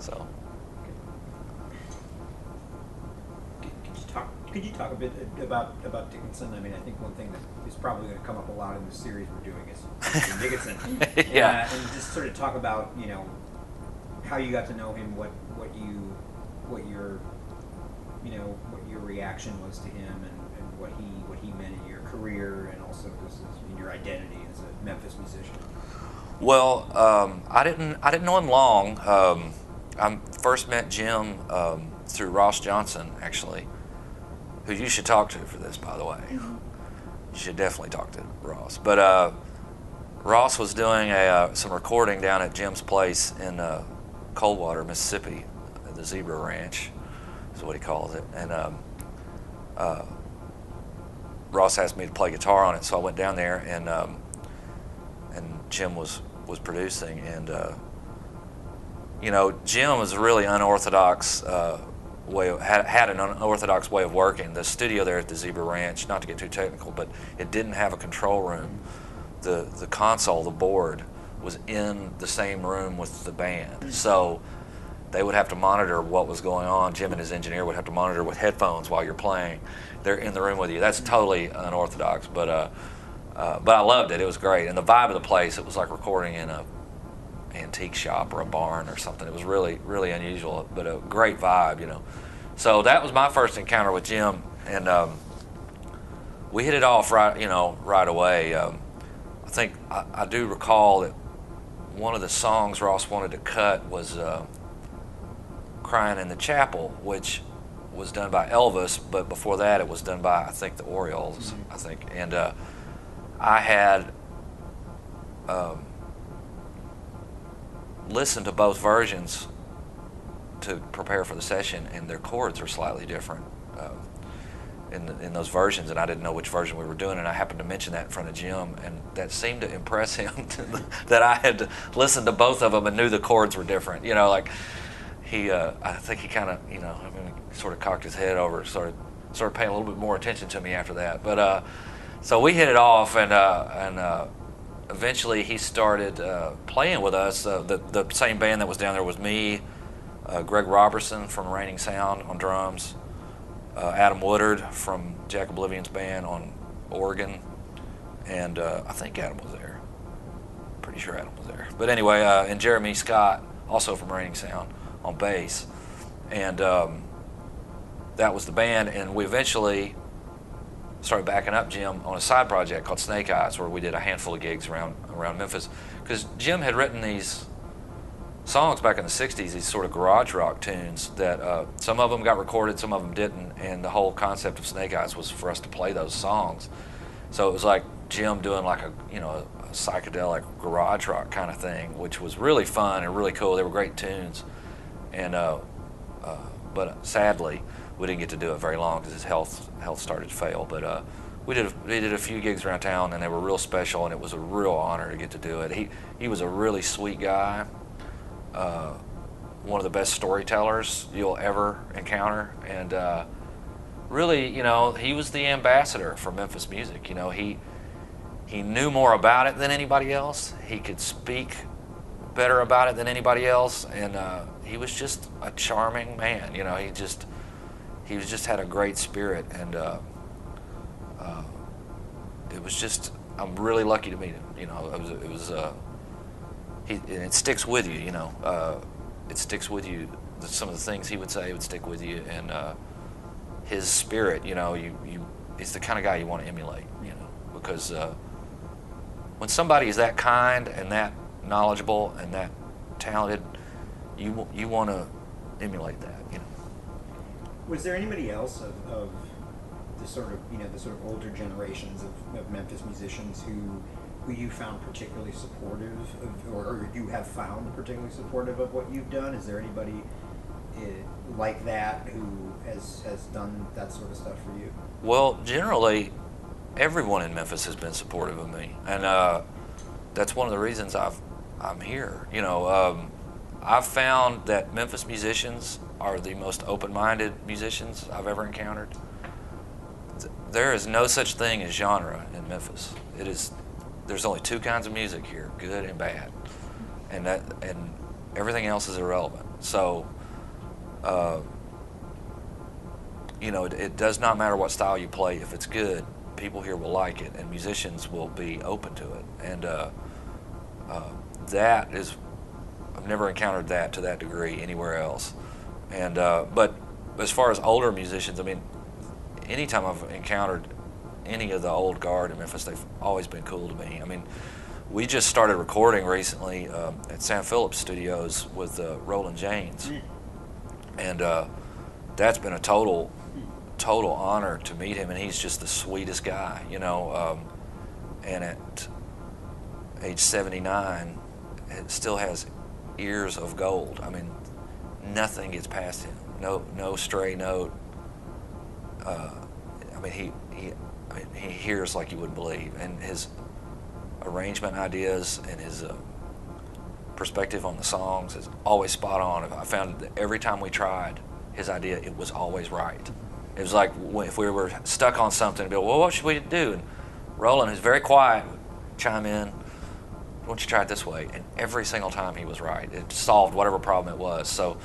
So. Could you talk a bit about Dickinson? I mean, I think one thing that is probably going to come up a lot in the series we're doing is Dickinson. Yeah. And just sort of talk about how you got to know him, what your reaction was to him, and what he meant in your career, and also just in your identity as a Memphis musician. Well, I didn't know him long. I first met Jim through Ross Johnson, actually, who you should talk to for this, by the way. Mm-hmm. You should definitely talk to Ross. But Ross was doing some recording down at Jim's place in Coldwater, Mississippi, the Zebra Ranch is what he calls it. And Ross asked me to play guitar on it, so I went down there, and Jim was producing. And Jim was a really unorthodox had an unorthodox way of working. The studio there at the Zebra Ranch, not to get too technical, but it didn't have a control room. The console, the board, was in the same room with the band. So they would have to monitor what was going on. Jim and his engineer would have to monitor with headphones while you're playing. They're in the room with you. That's totally unorthodox, but I loved it. It was great. And the vibe of the place, it was like recording in a antique shop or a barn or something. It was really, really unusual, but a great vibe. So that was my first encounter with Jim, and we hit it off right away. I think I do recall that one of the songs Ross wanted to cut was "Crying in the Chapel," which was done by Elvis, but before that it was done by, I think, the Orioles. Mm-hmm. I think, and I had listened to both versions to prepare for the session, and their chords are slightly different in those versions, and I didn't know which version we were doing, and I happened to mention that in front of Jim, and that seemed to impress him that I had listened to both of them and knew the chords were different. Like I think he kind of, sort of cocked his head over, started paying a little bit more attention to me after that. But so we hit it off, and eventually he started playing with us. The same band that was down there was me, Greg Robertson from Raining Sound on drums, Adam Woodard from Jack Oblivion's band on organ, and I think Adam was there. Pretty sure Adam was there. But anyway, and Jeremy Scott, also from Raining Sound, on bass. And that was the band, and we eventually started backing up Jim on a side project called Snake Eyes, where we did a handful of gigs around Memphis, because Jim had written these songs back in the 60s, these sort of garage rock tunes that some of them got recorded, some of them didn't, and the whole concept of Snake Eyes was for us to play those songs. So it was like Jim doing like a psychedelic garage rock kind of thing, which was really fun and really cool. They were great tunes, and but sadly we didn't get to do it very long because his health started to fail. But we did a few gigs around town, and they were real special, and it was a real honor to get to do it. He was a really sweet guy, one of the best storytellers you'll ever encounter, and really, he was the ambassador for Memphis music. He knew more about it than anybody else. He could speak better about it than anybody else, and he was just a charming man. He just had a great spirit, and it was just, I'm really lucky to meet him. It was and it sticks with you. It sticks with you. Some of the things he would say would stick with you, and his spirit. He's the kind of guy you want to emulate. Because when somebody is that kind and that knowledgeable and that talented, you want to emulate that. Was there anybody else of the sort of older generations of Memphis musicians who you found particularly supportive of, or you have found particularly supportive of what you've done? Is there anybody like that who has done that sort of stuff for you? Well, generally, everyone in Memphis has been supportive of me, and that's one of the reasons I'm here. I've found that Memphis musicians are the most open-minded musicians I've ever encountered. There is no such thing as genre in Memphis. There's only two kinds of music here: good and bad, and everything else is irrelevant. So, uh, you know, it does not matter what style you play. If it's good, people here will like it, and musicians will be open to it. And that is, I've never encountered that to that degree anywhere else. And but as far as older musicians, I mean, anytime I've encountered any of the old guard in Memphis, they've always been cool to me. I mean, we just started recording recently at Sam Phillips Studios with Roland James, and that's been a total honor to meet him. And he's just the sweetest guy, you know. And at age 79, it still has ears of gold. I mean, nothing gets past him. No stray note. I mean, he hears like you wouldn't believe, and his arrangement ideas and his perspective on the songs is always spot on. I found that every time we tried his idea, it was always right. It was like if we were stuck on something, it'd be, well, what should we do? And Roland, who's very quiet, would chime in, why don't you try it this way? And every single time he was right. It solved whatever problem it was. So,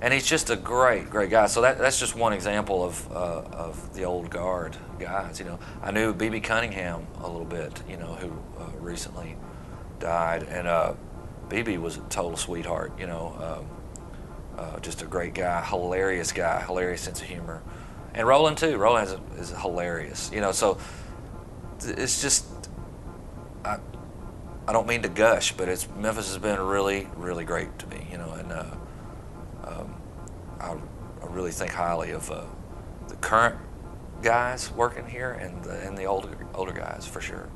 and he's just a great guy. So that's just one example of the old guard guys. You know, I knew B.B. Cunningham a little bit, you know, who recently died, and B.B. was a total sweetheart. You know, just a great guy, hilarious sense of humor, and Roland too. Roland is hilarious. You know, so it's just I don't mean to gush, but Memphis has been really great to me. You know, and I really think highly of the current guys working here and the older guys for sure.